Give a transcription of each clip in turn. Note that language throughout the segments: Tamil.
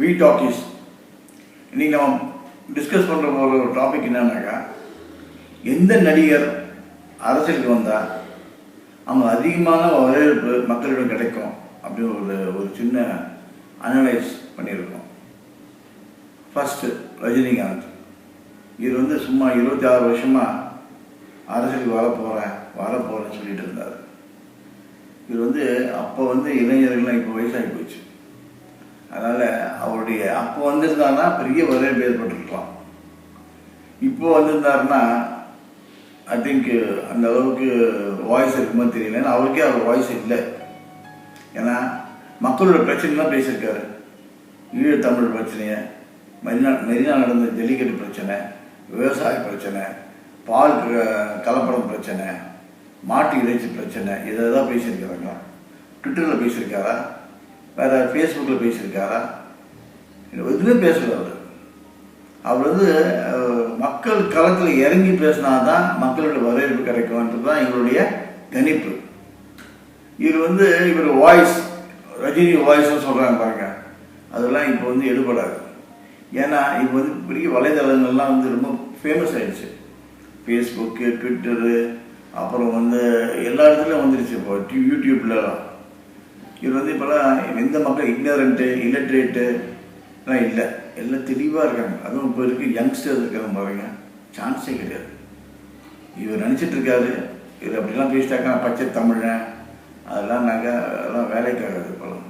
We talkies. இன்றைக்கி நம்ம டிஸ்கஸ் பண்ணுற ஒரு டாபிக் என்னன்னாக்கா, எந்த நடிகர் அரசியலுக்கு வந்தால் அவங்க அதிகமான வரவேற்பு மக்களிடம் கிடைக்கும் அப்படின்னு ஒரு சின்ன அனலைஸ் பண்ணியிருக்கோம். ஃபஸ்ட்டு ரஜினிகாந்த். இது சும்மா 26 வருஷமாக அரசியலுக்கு வரப்போகிறேன்னு சொல்லிட்டு இருந்தார். இது அப்போ இளைஞர்கள்லாம் இப்போ வயசாகி போச்சு. அதனால் அவருடைய அப்போ வந்திருந்தாருன்னா பெரிய வரவேற்பு ஏற்பட்டுருக்கலாம். இப்போ வந்திருந்தாருன்னா ஐ திங்க் அந்த அளவுக்கு வாய்ஸ் இருக்குமோ தெரியல. ஏன்னா அவருக்கே அவர் வாய்ஸ் இல்லை. ஏன்னா மக்களோட பிரச்சனைலாம் பேசியிருக்காரு. ஈழத்தமிழ் பிரச்சனையை, மெரினா நடந்த ஜல்லிக்கட்டு பிரச்சனை, விவசாய பிரச்சனை, பால் கலப்படம் பிரச்சனை, மாட்டு இறைச்சி பிரச்சனை, இதை தான் பேசியிருக்காருங்களா? ட்விட்டரில் பேசியிருக்காரா? வேறு ஃபேஸ்புக்கில் பேசியிருக்காரா? எதுவுமே பேசுகிறார். அவர் மக்கள் களத்தில் இறங்கி பேசினாதான் மக்களோட வரவேற்பு கிடைக்கும்ன்றது தான் எங்களுடைய கணிப்பு. இவர் வாய்ஸ், ரஜினி வாய்ஸ்ன்னு சொல்கிறாங்க பாருங்க, அதெல்லாம் இப்போ எடுபடாது. ஏன்னா இப்போ பெரிய வலைதளங்கள்லாம் ரொம்ப ஃபேமஸ் ஆகிடுச்சு. ஃபேஸ்புக்கு, ட்விட்டரு, அப்புறம் எல்லா இடத்துலையும் வந்துடுச்சு. இப்போ யூடியூப்லலாம் இவர் இப்போலாம் எந்த மக்கள் இக்னரண்ட்டு, இல்லட்ரேட்டு எல்லாம் இல்லை, எல்லாம் தெளிவாக இருக்காங்க. அதுவும் இப்போ யங்ஸ்டர்ஸ் இருக்காங்க பாருங்க, சான்ஸே கிடையாது. இவர் நினச்சிட்ருக்காரு இவர் அப்படிலாம் பேசிட்டாக்கா பச்சை தமிழன், அதெல்லாம் அதெல்லாம் வேலைக்காகாது. இப்போலாம்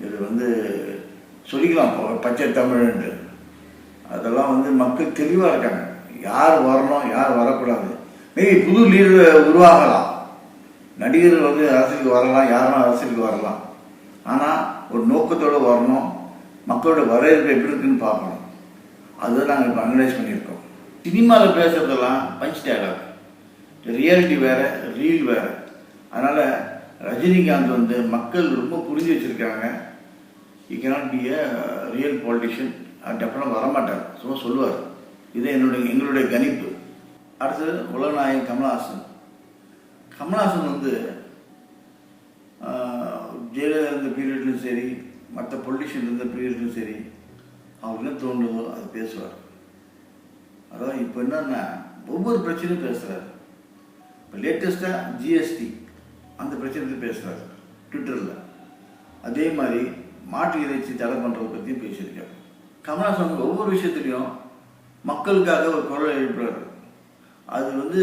இவர் சொல்லிக்கலாம் இப்போ பச்சை தமிழ்ன்ட்டு. அதெல்லாம் மக்கள் தெளிவாக இருக்காங்க, யார் வரணும் யார் வரக்கூடாது. மேபி புது லீடர் உருவாகலாம், நடிகர்கள் அரசியலுக்கு வரலாம், யாரும் அரசியலுக்கு வரலாம். ஆனால் ஒரு நோக்கத்தோடு வரணும், மக்களோட வரவேற்பு எப்படி இருக்குன்னு பார்க்கணும். அதுதான் நாங்கள் இப்போ அனலைஸ் பண்ணியிருக்கோம். சினிமாவில் பேசுகிறதெல்லாம் பஞ்ச் டயலாக், ரியாலிட்டி வேறு, ரீல் வேறு. அதனால் ரஜினிகாந்த் மக்கள் ரொம்ப புரிஞ்சு வச்சுருக்காங்க. You cannot be a real politician. டெஃபினட்டாக வரமாட்டார், சும்மா சொல்லுவார். இது எங்களுடைய கணிப்பு. அடுத்தது உலகநாயகன் கமல்ஹாசன். கமல்ஹாசன் ஜெயலலிதா இருந்த பீரியட்லையும் சரி, மற்ற பொலிட்டிஷியன் இருந்த பீரியட்லையும் சரி, அவர் என்ன தோணுதோ அது பேசுவார். அதாவது இப்போ என்னன்னா ஒவ்வொரு பிரச்சனையும் பேசுகிறார். இப்போ லேட்டஸ்ட்டாக ஜிஎஸ்டி அந்த பிரச்சனைக்கு பேசுகிறார் ட்விட்டரில். அதே மாதிரி மாட்டு இறைச்சி தடை பண்ணுறதை பற்றியும் பேசியிருக்காரு. கமல்ஹாசன் ஒவ்வொரு விஷயத்துலையும் மக்களுக்காக ஒரு குரல் எழுப்புறாரு. அது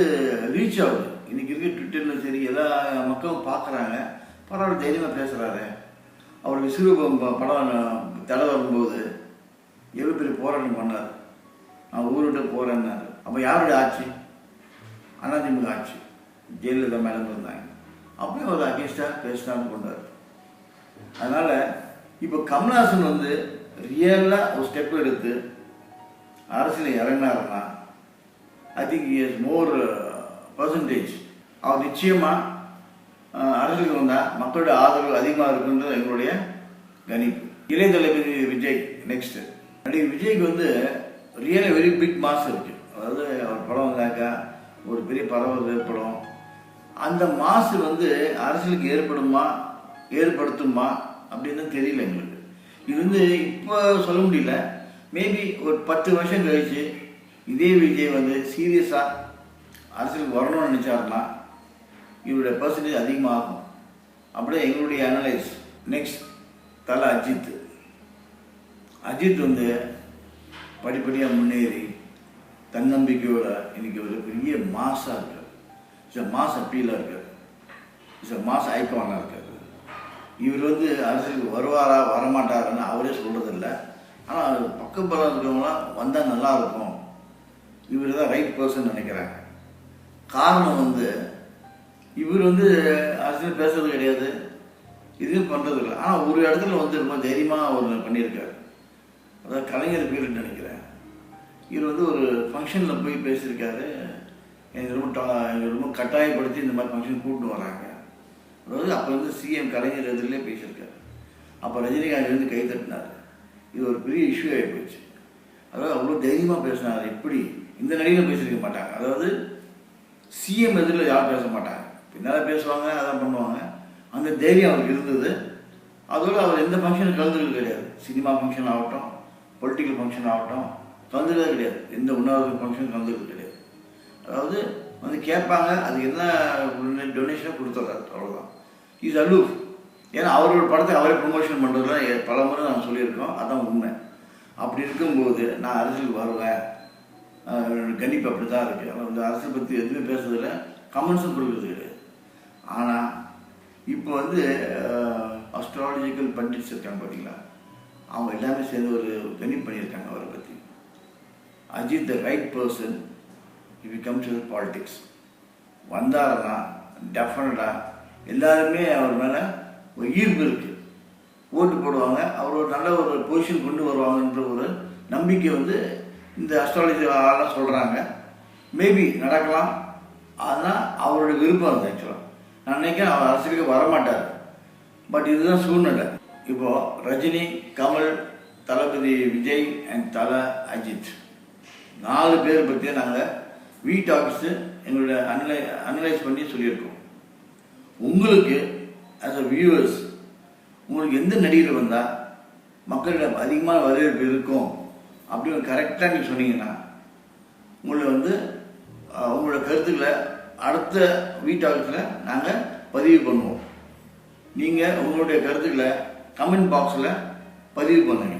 ரீச் ஆகுது. இன்றைக்கி இருக்க ட்விட்டரில் சரி, எல்லா மக்களும் பார்க்குறாங்க. பரவாயில்ல, தைரியமாக பேசுகிறாரு. அவர் விஸ்வரூபம் படம் தடை வரும்போது எவ்வளோ பெரிய போராட்டம் பண்ணார். நான் ஊருகிட்ட போகிறேன்னாரு. அப்போ யாருடைய ஆட்சி? அதிமுக ஆட்சி, ஜெயலலிதா மேடம் இருந்தாங்க. அப்பயும் அவர் அகேன்ஸ்டாக பேசினான்னு கொண்டார். அதனால் இப்போ கமல்ஹாசன் ரியலாக ஒரு ஸ்டெப் எடுத்து அரசியல் இறங்கினாருன்னா I think he has more percentage. அவர் நிச்சயமாக அரசியலுக்கு வந்தால் மக்களோட ஆதரவு அதிகமாக இருக்குன்றது எங்களுடைய கணிப்பு. இளைய தளபதி விஜய் நெக்ஸ்ட்டு. நடிகர் விஜய்க்கு ரியலி வெரி பிக் மாஸ் இருக்குது. அதாவது அவர் படம் வந்தாக்கா ஒரு பெரிய பரவல் ஏற்படும். அந்த மாசு அரசியலுக்கு ஏற்படுத்துமா அப்படின்னு தெரியல எங்களுக்கு. இது இப்போ சொல்ல முடியல. மேபி ஒரு 10 வருஷம் கழிச்சு இதே விஜய் சீரியஸாக அரசியலுக்கு வரணும்னு நினச்சாருன்னா இவருடைய பர்சன்டேஜ் அதிகமாகும். அப்படியே எங்களுடைய அனலைஸ். நெக்ஸ்ட் தலை அஜித். அஜித் படிப்படியாக முன்னேறி தன்னம்பிக்கையோட இன்னைக்கு ஒரு பெரிய மாஸாக இருக்கார். இட்ஸ் மாஸ் அப்பீலாக இருக்கார். இட்ஸ் மாஸ் ஐக்கானாக இருக்கார். இவர் அரசியலுக்கு வருவாரா வரமாட்டாருன்னு அவரே சொல்கிறதில்ல. ஆனால் பக்கபலம் இருக்கிறவங்களாம் வந்தால் நல்லாயிருக்கும், இவர் தான் ரைட் பர்சன் நினைக்கிறாங்க. காரணம் இவர் அரசியல் பேசுறது கிடையாது, இதுவும் பண்ணுறது இல்லை. ஆனால் ஒரு இடத்துல ரொம்ப தைரியமாக அவர் பண்ணியிருக்காரு. அதாவது கலைஞர் பீரியட் நினைக்கிறேன். இவர் ஒரு ஃபங்க்ஷனில் போய் பேசியிருக்காரு. எனக்கு ரொம்ப கட்டாயப்படுத்தி இந்த மாதிரி ஃபங்க்ஷன் கூப்பிட்டு வராங்க. அதாவது அப்போ சிஎம் கலைஞர் எதிரிலே பேசியிருக்காரு. அப்போ ரஜினிகாந்த் கை தட்டினார். இது ஒரு பெரிய இஷ்யூ ஆகி போச்சு. அதாவது அவ்வளோ தைரியமாக பேசினார். எப்படி இந்த நடிகை பேசியிருக்க மாட்டாங்க. அதாவது சிஎம் எதிரில் யாரும் பேச மாட்டாங்க, பின்னால் பேசுவாங்க, அதான் பண்ணுவாங்க. அந்த தைரியம் அவருக்கு இருந்தது. அதோடு அவர் எந்த ஃபங்க்ஷனும் கலந்துக்கிறது கிடையாது. சினிமா ஃபங்க்ஷன் ஆகட்டும், பொலிட்டிக்கல் ஃபங்க்ஷன் ஆகட்டும் கலந்துக்கிறது கிடையாது. எந்த உண்ணாவிரத ஃபங்க்ஷன் கலந்துக்கிறது கிடையாது. அதாவது வந்து கேட்பாங்க, அது என்ன டொனேஷனாக கொடுத்துட்றாரு, அவ்வளோதான். Is aloof. ஏன்னா அவரோட படத்தை அவரே ப்ரொமோஷன் பண்ணுறதுல பல முறை நாங்கள் சொல்லியிருக்கோம். அதான் உண்மை. அப்படி இருக்கும்போது நான் அரசியலுக்கு வருவேன், கண்டிப்பாக அப்படி தான் இருக்குது. ஆனால் இந்த அரசியல் பற்றி எதுவுமே பேசுறதில்ல, கமெண்ட்ஸும் கொடுக்குறது கிடையாது. ஆனால் இப்போ வந்து அஸ்ட்ராலஜிக்கல் பண்டிட்ஸ் இருக்காங்க பார்த்தீங்களா, அவங்க எல்லாமே சேர்ந்து ஒரு கணிப்பு பண்ணியிருக்காங்க அவரை பற்றி. Ajith the right person if you comes to politics வந்தாருன்னா டெஃபினட்டாக எல்லாருமே அவர் மேலே ஒரு ஈர்ப்பு இருக்குது, ஓட்டு போடுவாங்க, அவர் ஒரு நல்ல ஒரு பொசிஷன் கொண்டு வருவாங்கன்ற ஒரு நம்பிக்கை வந்து இந்த அஸ்ட்ராலஜி ஆளாக சொல்கிறாங்க. மேபி நடக்கலாம். ஆனால் அவரோட விருப்பம் அது. ஆக்சுவலாக நான் நினைக்கிறேன் அவர் அரசியலுக்கு வரமாட்டார். பட் இதுதான் சூழ்நிலை. இப்போது ரஜினி, கமல், தளபதி விஜய் அண்ட் தலை அஜித் 4 பேர் பற்றியே நாங்கள் டாக்ஸ் எங்களுடைய அனலைஸ் பண்ணி சொல்லியிருக்கோம். உங்களுக்கு ஆஸ் அ வியூவர்ஸ் உங்களுக்கு எந்த நடிகர் வந்தால் மக்களிடம் அதிகமான வரவேற்பு இருக்கும் அப்படின்னு கரெக்டாக நீங்கள் சொன்னீங்கன்னா உங்களை வந்து உங்களோட கருத்துக்களை அடுத்த டாக்ஸில் நாங்கள் பதிவு பண்ணுவோம். நீங்கள் உங்களுடைய கருத்துக்களை கமெண்ட் பாக்ஸில் பதிவு பண்ணுங்க.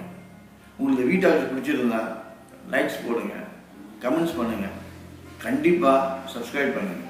உங்களுக்கு டாக்ஸ் பிடிச்சிருந்தா லைக்ஸ் போடுங்க, கமெண்ட்ஸ் பண்ணுங்கள், கண்டிப்பாக சப்ஸ்கிரைப் பண்ணுங்கள்.